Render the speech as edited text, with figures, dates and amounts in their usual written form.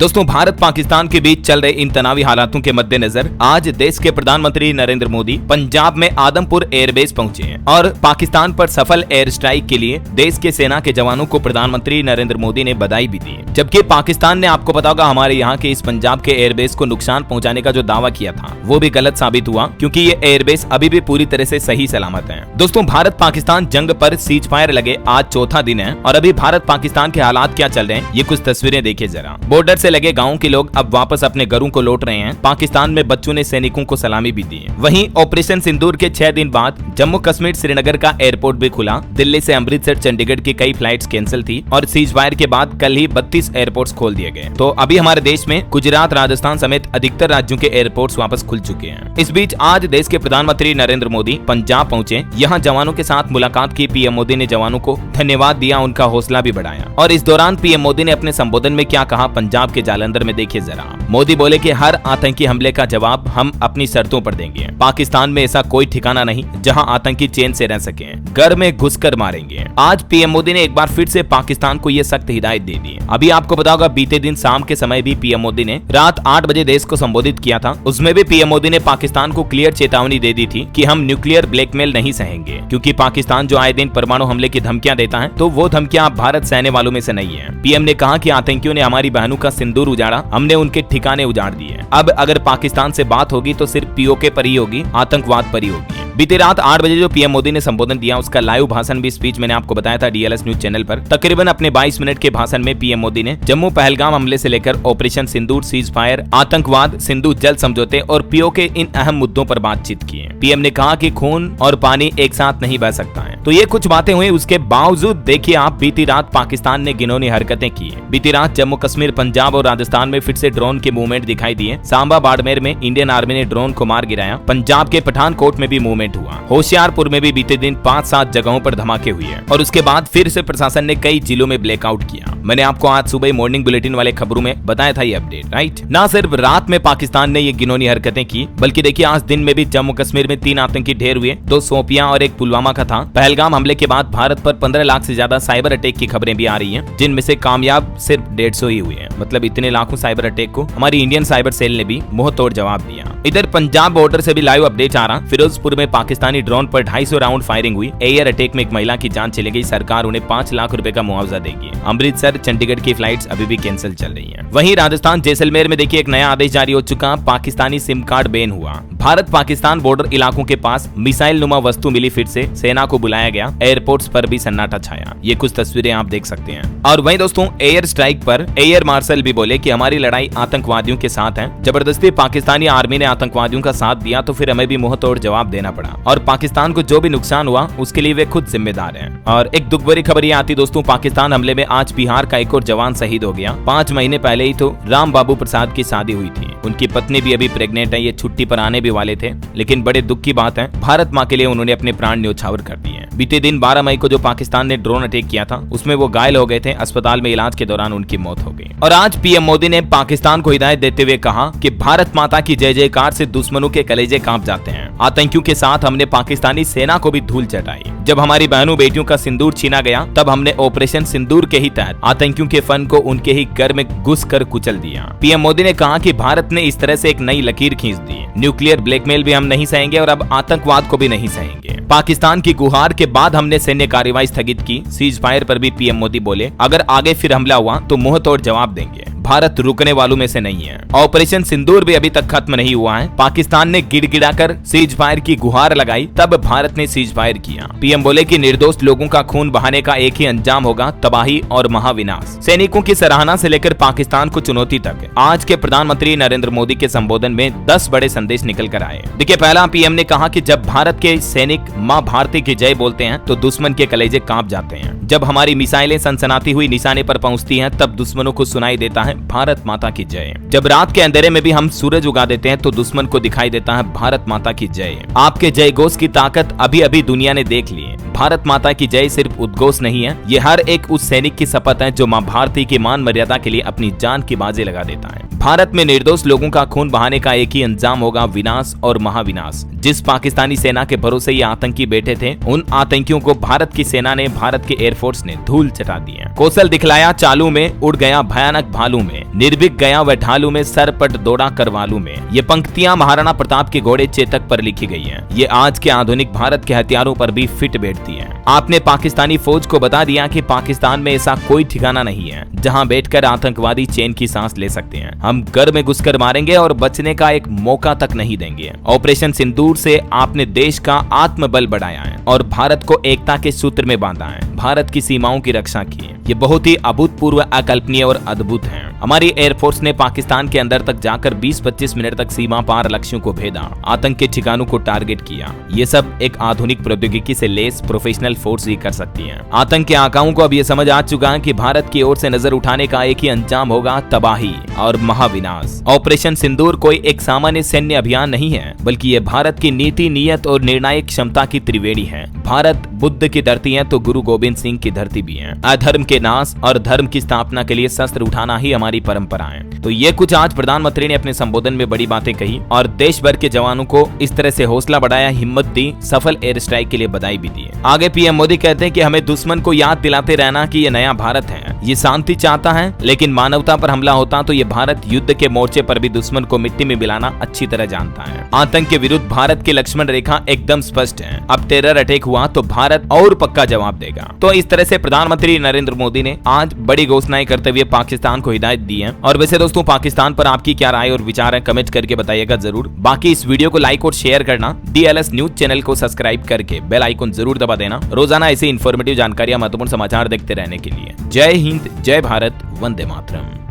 दोस्तों, भारत पाकिस्तान के बीच चल रहे इन तनावी हालातों के मद्देनजर आज देश के प्रधानमंत्री नरेंद्र मोदी पंजाब में आदमपुर एयरबेस पहुंचे हैं और पाकिस्तान पर सफल एयर स्ट्राइक के लिए देश के सेना के जवानों को प्रधानमंत्री नरेंद्र मोदी ने बधाई भी दी। जबकि पाकिस्तान ने, आपको पता होगा, हमारे यहाँ के इस पंजाब के एयरबेस को नुकसान पहुंचाने का जो दावा किया था वो भी गलत साबित हुआ, क्योंकि ये एयरबेस अभी भी पूरी तरह से सही सलामत है। दोस्तों, भारत पाकिस्तान जंग पर सीज फायर लगे आज चौथा दिन है और अभी भारत पाकिस्तान के हालात क्या चल रहे हैं ये कुछ तस्वीरें देखिए जरा। बॉर्डर से लगे गाँव के लोग अब वापस अपने घरों को लौट रहे हैं। पाकिस्तान में बच्चों ने सैनिकों को सलामी भी दी। वहीं ऑपरेशन सिंदूर के 6 दिन बाद जम्मू कश्मीर श्रीनगर का एयरपोर्ट भी खुला। दिल्ली से अमृतसर चंडीगढ़ की कई फ्लाइट्स कैंसिल थी और सीज फायर के बाद कल ही 32 एयरपोर्ट्स खोल दिए गए। तो अभी हमारे देश में गुजरात, राजस्थान समेत अधिकतर राज्यों के एयरपोर्ट्स वापस खुल चुके हैं। इस बीच आज देश के प्रधानमंत्री नरेंद्र मोदी पंजाब पहुंचे। यहाँ जवानों के साथ मुलाकात की। पीएम मोदी ने जवानों को धन्यवाद दिया, उनका हौसला भी बढ़ाया। और इस दौरान पीएम मोदी ने अपने संबोधन में क्या कहा, पंजाब के जालंधर में देखिए जरा। मोदी बोले कि हर आतंकी हमले का जवाब हम अपनी शर्तों पर देंगे। पाकिस्तान में ऐसा कोई ठिकाना नहीं जहां आतंकी चैन से रह सके। घर में घुसकर मारेंगे। आज पीएम मोदी ने एक बार फिर से पाकिस्तान को यह सख्त हिदायत दे दी। अभी आपको पता होगा, बीते दिन शाम के समय भी पीएम मोदी ने रात 8 बजे देश को संबोधित किया था। उसमें भी पीएम मोदी ने पाकिस्तान को क्लियर चेतावनी दे दी थी कि हम न्यूक्लियर ब्लैकमेल नहीं सहेंगे, क्योंकि पाकिस्तान जो आए दिन परमाणु हमले की धमकियां देता है तो वो धमकियां भारत सहने वालों में से नहीं है। पीएम ने कहा कि आतंकियों ने हमारी बहनों का सिंदूर उजाड़ा, हमने उनके ठिकाने उजाड़ दिए। अब अगर पाकिस्तान से बात होगी तो सिर्फ पीओके पर ही होगी, आतंकवाद पर ही होगी। बीती रात 8 बजे जो पीएम मोदी ने संबोधन दिया उसका लाइव भाषण भी, स्पीच मैंने आपको बताया था डीएलएस न्यूज चैनल पर। तकरीबन अपने 22 मिनट के भाषण में पीएम मोदी ने जम्मू पहलगाम हमले से लेकर ऑपरेशन सिंदूर, सीज फायर, आतंकवाद, सिंधु जल समझौते और पीओके इन अहम मुद्दों पर बातचीत की है। पीएम ने कहा कि खून और पानी एक साथ नहीं बह सकता है। तो ये कुछ बातें हुई। उसके बावजूद देखिए आप, बीती रात पाकिस्तान ने घिनौनी हरकतें की। बीती रात जम्मू कश्मीर, पंजाब और राजस्थान में फिर से ड्रोन के मूवमेंट दिखाई दिए। सांबा, बाड़मेर में इंडियन आर्मी ने ड्रोन को मार गिराया। पंजाब के पठानकोट में भी मूवमेंट हुआ। होशियारपुर में भी बीते दिन 5-7 जगहों पर धमाके हुए और उसके बाद फिर से प्रशासन ने कई जिलों में ब्लैकआउट किया। मैंने आपको आज सुबह मॉर्निंग बुलेटिन वाले खबरों में बताया था ये अपडेट, राइट। ना सिर्फ रात में पाकिस्तान ने ये घिनौनी हरकतें की, बल्कि देखिए आज दिन में भी जम्मू कश्मीर में 3 आतंकी ढेर हुए। 2 शोपियां और 1 पुलवामा का था। पहलगाम हमले के बाद भारत पर 15 लाख से ज्यादा साइबर अटैक की खबरें भी आ रही हैं, जिनमें से कामयाब सिर्फ 150 ही हुए हैं। मतलब इतने लाखों साइबर अटैक को हमारी इंडियन साइबर सेल ने भी मुंह तोड़ जवाब दिया। इधर पंजाब बॉर्डर से भी लाइव अपडेट आ रहा। फिरोजपुर में पाकिस्तानी ड्रोन पर 250 राउंड फायरिंग हुई। एयर अटैक में एक महिला की जान चली गई। सरकार उन्हें 5 लाख रुपए का मुआवजा देगी। अमृतसर, चंडीगढ़ की फ्लाइट्स अभी भी कैंसिल चल रही हैं। वहीं राजस्थान जैसलमेर में देखिए एक नया आदेश जारी हो चुका। पाकिस्तानी सिम कार्ड बैन हुआ। भारत पाकिस्तान बॉर्डर इलाकों के पास मिसाइल नुमा वस्तु मिली। फिर से सेना को बुलाया गया। एयरपोर्ट्स पर भी सन्नाटा छाया। ये कुछ तस्वीरें आप देख सकते हैं। और वहीं दोस्तों, एयर स्ट्राइक पर एयर मार्शल भी बोले कि हमारी लड़ाई आतंकवादियों के साथ है। जबरदस्ती पाकिस्तानी आर्मी ने आतंकवादियों का साथ दिया तो फिर हमें भी मुंह तोड़ जवाब देना पड़ा और पाकिस्तान को जो भी नुकसान हुआ उसके लिए वे खुद जिम्मेदार हैं। और एक दुख भरी खबर ये आती दोस्तों, पाकिस्तान हमले में आज बिहार का एक और जवान शहीद हो गया। 5 महीने पहले ही तो राम बाबू प्रसाद की शादी हुई थी। उनकी पत्नी भी अभी प्रेग्नेंट है। ये छुट्टी पर आने भी वाले थे, लेकिन बड़े दुख की बात है, भारत माँ के लिए उन्होंने अपने प्राण न्योछावर कर दिए। बीते दिन 12 मई को जो पाकिस्तान ने ड्रोन अटैक किया था उसमें वो घायल हो गए थे। अस्पताल में इलाज के दौरान उनकी मौत हो गई। और आज पीएम मोदी ने पाकिस्तान को हिदायत देते हुए कहा कि भारत माता की जय जयकार से दुश्मनों के कलेजे कांप जाते हैं। आतंकियों के साथ हमने पाकिस्तानी सेना को भी धूल चटाई। जब हमारी बहनों बेटियों का सिंदूर छीना गया तब हमने ऑपरेशन सिंदूर के ही तहत आतंकियों के फन को उनके ही घर में घुस कर कुचल दिया। पीएम मोदी ने कहा कि भारत ने इस तरह से एक नई लकीर खींच दी। न्यूक्लियर ब्लैकमेल भी हम नहीं सहेंगे और अब आतंकवाद को भी नहीं सहेंगे। पाकिस्तान की गुहार के बाद हमने सैन्य कार्रवाई स्थगित की। सीज फायर पर भी पीएम मोदी बोले, अगर आगे फिर हमला हुआ तो मुंह तोड़ जवाब देंगे। भारत रुकने वालों में से नहीं है। ऑपरेशन सिंदूर भी अभी तक खत्म नहीं हुआ है। पाकिस्तान ने गिड़गिड़ाकर सीज फायर की गुहार लगाई, तब भारत ने सीज फायर किया। पीएम बोले कि निर्दोष लोगों का खून बहाने का एक ही अंजाम होगा, तबाही और महाविनाश। सैनिकों की सराहना से लेकर पाकिस्तान को चुनौती तक आज के प्रधानमंत्री नरेंद्र मोदी के संबोधन में 10 बड़े संदेश निकल कर आए। देखिए, पहला पीएम ने कहा कि जब भारत के सैनिक माँ भारती की जय बोलते हैं तो दुश्मन के कलेजे कांप जाते हैं। जब हमारी मिसाइलें सनसनाती हुई निशाने पर पहुंचती हैं तब दुश्मनों को सुनाई देता है भारत माता की जय। जब रात के अंधेरे में भी हम सूरज उगा देते हैं तो दुश्मन को दिखाई देता है भारत माता की जय। आपके जय घोष की ताकत अभी अभी दुनिया ने देख ली है। भारत माता की जय सिर्फ उद्घोष नहीं है, ये हर एक उस सैनिक की शपथ है जो माँ भारती की मान मर्यादा के लिए अपनी जान की बाजी लगा देता है। भारत में निर्दोष लोगों का खून बहाने का एक ही अंजाम होगा, विनाश और महाविनाश। जिस पाकिस्तानी सेना के भरोसे ये आतंकी बैठे थे, उन आतंकियों को भारत की सेना ने, भारत के एयरफोर्स ने धूल चटा दी है। कौशल दिखलाया, चालू में उड़ गया भयानक भालू रणों में निर्भीक गया व ढालू में सरपट दौड़ा करवालू में। ये पंक्तियां महाराणा प्रताप के घोड़े चेतक पर लिखी गई हैं। ये आज के आधुनिक भारत के हथियारों पर भी फिट बैठती हैं। आपने पाकिस्तानी फौज को बता दिया कि पाकिस्तान में ऐसा कोई ठिकाना नहीं है जहां बैठकर आतंकवादी चैन की सांस ले सकते हैं। हम घर में घुसकर मारेंगे और बचने का एक मौका तक नहीं देंगे। ऑपरेशन सिंदूर से आपने देश का आत्मबल बढ़ाया है और भारत को एकता के सूत्र में बांधा है, भारत की सीमाओं की रक्षा की है। ये बहुत ही अभूतपूर्व, अकल्पनीय और अद्भुत है। हमारी एयरफोर्स ने पाकिस्तान के अंदर तक जाकर 20-25 मिनट तक सीमा पार लक्ष्यों को भेदा, आतंक के ठिकानों को टारगेट किया। ये सब एक आधुनिक प्रौद्योगिकी से लेस प्रोफेशनल फोर्स ही कर सकती है। आतंक के आकाओं को अब ये समझ आ चुका है कि भारत की ओर से नजर उठाने का एक ही अंजाम होगा, तबाही और महाविनाश। ऑपरेशन सिंदूर कोई एक सामान्य सैन्य अभियान नहीं है, बल्कि ये भारत की नीति, नियत और निर्णायक क्षमता की त्रिवेणी है। भारत बुद्ध की धरती है तो गुरु गोविंद सिंह की धरती भी है। अधर्म के नाश और धर्म की स्थापना के लिए शस्त्र उठाना ही हमारी परंपरा है। तो ये कुछ आज प्रधानमंत्री ने अपने संबोधन में बड़ी बातें कही और देश भर के जवानों को इस तरह से हौसला बढ़ाया, हिम्मत दी, सफल एयर स्ट्राइक के लिए बधाई भी दी। आगे पीएम मोदी कहते हैं कि हमें दुश्मन को याद दिलाते रहना कि ये नया भारत है, ये शांति चाहता है, लेकिन मानवता पर हमला होता तो ये भारत युद्ध के मोर्चे पर भी दुश्मन को मिट्टी में मिलाना अच्छी तरह जानता है। आतंक के विरुद्ध भारत की लक्ष्मण रेखा एकदम स्पष्ट है। अब टेरर अटैक हुआ तो भारत और पक्का जवाब देगा। तो इस तरह से प्रधानमंत्री नरेंद्र मोदी ने आज बड़ी घोषणाएं करते हुए पाकिस्तान को हिदायत दी है। और वैसे दोस्तों, पाकिस्तान पर आपकी क्या राय और विचार है, कमेंट करके बताइएगा जरूर। बाकी इस वीडियो को लाइक और शेयर करना, DLS न्यूज चैनल को सब्सक्राइब करके बेल आइकन जरूर दबा देना, रोजाना ऐसे इन्फॉर्मेटिव जानकारियां, महत्वपूर्ण समाचार देखते रहने के लिए। जय हिंद, जय भारत, वंदे मातरम।